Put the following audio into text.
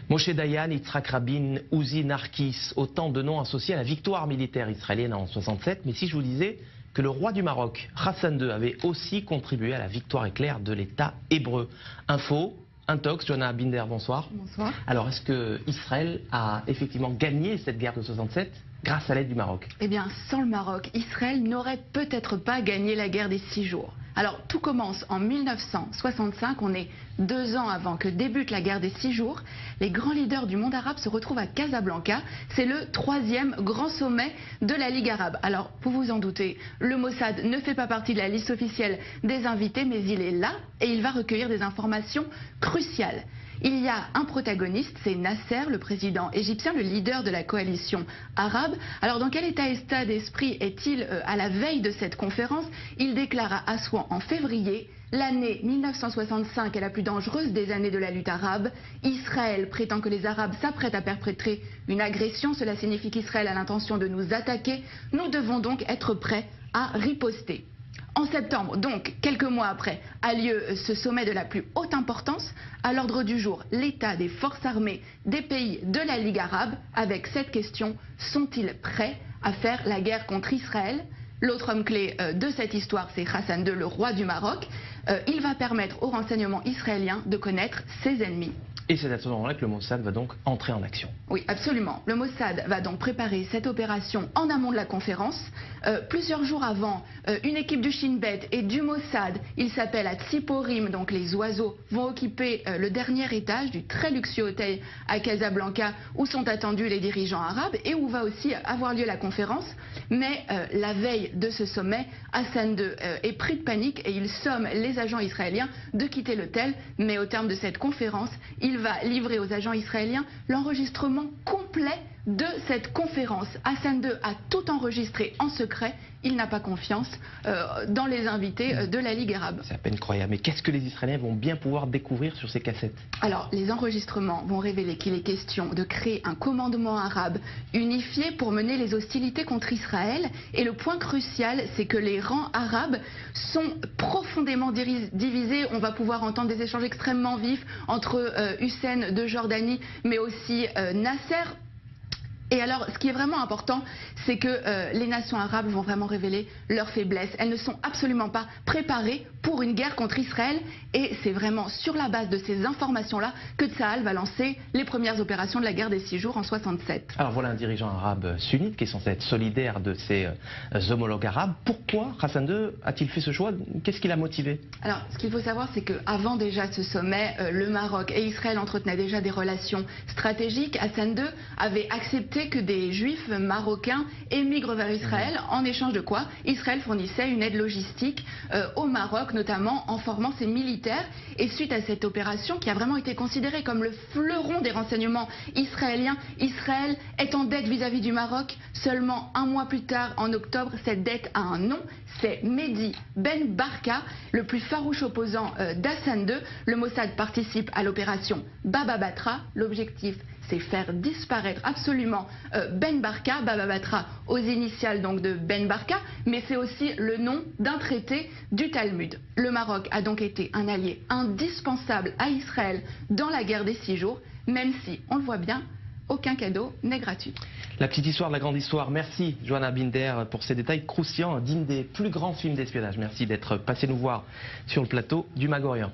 Moshe Dayan, Yitzhak Rabin, Uzi Narkis, autant de noms associés à la victoire militaire israélienne en 67. Mais si je vous disais que le roi du Maroc, Hassan II, avait aussi contribué à la victoire éclair de l'État hébreu. Info, Intox, Johanna Binder, bonsoir. Bonsoir. Alors, est-ce que Israël a effectivement gagné cette guerre de 67 grâce à l'aide du Maroc? Eh bien, sans le Maroc, Israël n'aurait peut-être pas gagné la guerre des 6 jours. Alors, tout commence en 1965, on est 2 ans avant que débute la guerre des 6 jours. Les grands leaders du monde arabe se retrouvent à Casablanca. C'est le 3e grand sommet de la Ligue arabe. Alors, vous vous en doutez, le Mossad ne fait pas partie de la liste officielle des invités, mais il est là et il va recueillir des informations cruciales. Il y a un protagoniste, c'est Nasser, le président égyptien, le leader de la coalition arabe. Alors dans quel état d'esprit est-il à la veille de cette conférence? Il déclare à Assouan en février: l'année 1965 est la plus dangereuse des années de la lutte arabe. Israël prétend que les Arabes s'apprêtent à perpétrer une agression. Cela signifie qu'Israël a l'intention de nous attaquer. Nous devons donc être prêts à riposter. En septembre, donc quelques mois après, a lieu ce sommet de la plus haute importance. À l'ordre du jour, l'état des forces armées des pays de la Ligue arabe, avec cette question: sont-ils prêts à faire la guerre contre Israël? L'autre homme clé de cette histoire, c'est Hassan II, le roi du Maroc. Il va permettre au renseignement israélien de connaître ses ennemis. Et c'est à ce moment-là que le Mossad va donc entrer en action. Oui, absolument. Le Mossad va donc préparer cette opération en amont de la conférence. Plusieurs jours avant, une équipe du Shin Bet et du Mossad, il s'appelle à Tsiporim, donc les oiseaux, vont occuper le dernier étage du très luxueux hôtel à Casablanca où sont attendus les dirigeants arabes et où va aussi avoir lieu la conférence. Mais la veille de ce sommet, Hassan II est pris de panique et il somme les agents israéliens de quitter l'hôtel. Mais au terme de cette conférence, il va livrer aux agents israéliens l'enregistrement complet de cette conférence. Hassan II a tout enregistré en secret. Il n'a pas confiance dans les invités de la Ligue arabe. C'est à peine croyable. Mais qu'est-ce que les Israéliens vont bien pouvoir découvrir sur ces cassettes? Alors, les enregistrements vont révéler qu'il est question de créer un commandement arabe unifié pour mener les hostilités contre Israël. Et le point crucial, c'est que les rangs arabes sont profondément divisés. On va pouvoir entendre des échanges extrêmement vifs entre Hussein de Jordanie, mais aussi Nasser. Et alors, ce qui est vraiment important, c'est que les nations arabes vont vraiment révéler leurs faiblesses. Elles ne sont absolument pas préparées pour une guerre contre Israël. Et c'est vraiment sur la base de ces informations-là que Tsahal va lancer les premières opérations de la guerre des 6 jours en 67. Alors voilà un dirigeant arabe sunnite qui est censé être solidaire de ses homologues arabes. Pourquoi Hassan II a-t-il fait ce choix? Qu'est-ce qui l'a motivé? Alors, ce qu'il faut savoir, c'est qu'avant déjà ce sommet, le Maroc et Israël entretenaient déjà des relations stratégiques. Hassan II avait accepté que des juifs marocains émigrent vers Israël, en échange de quoi Israël fournissait une aide logistique au Maroc, notamment en formant ses militaires. Et suite à cette opération qui a vraiment été considérée comme le fleuron des renseignements israéliens, Israël est en dette vis-à-vis du Maroc. Seulement un mois plus tard, en octobre, cette dette a un nom, c'est Mehdi Ben Barka, le plus farouche opposant d'Hassan II. Le Mossad participe à l'opération Baba Batra. L'objectif, c'est faire disparaître absolument Ben Barka, Baba Batra aux initiales donc de Ben Barka, mais c'est aussi le nom d'un traité du Talmud. Le Maroc a donc été un allié indispensable à Israël dans la guerre des 6 jours, même si, on le voit bien, aucun cadeau n'est gratuit. La petite histoire de la grande histoire. Merci Johanna Binder pour ces détails croustillants, dignes des plus grands films d'espionnage. Merci d'être passé nous voir sur le plateau du Mag-Orient.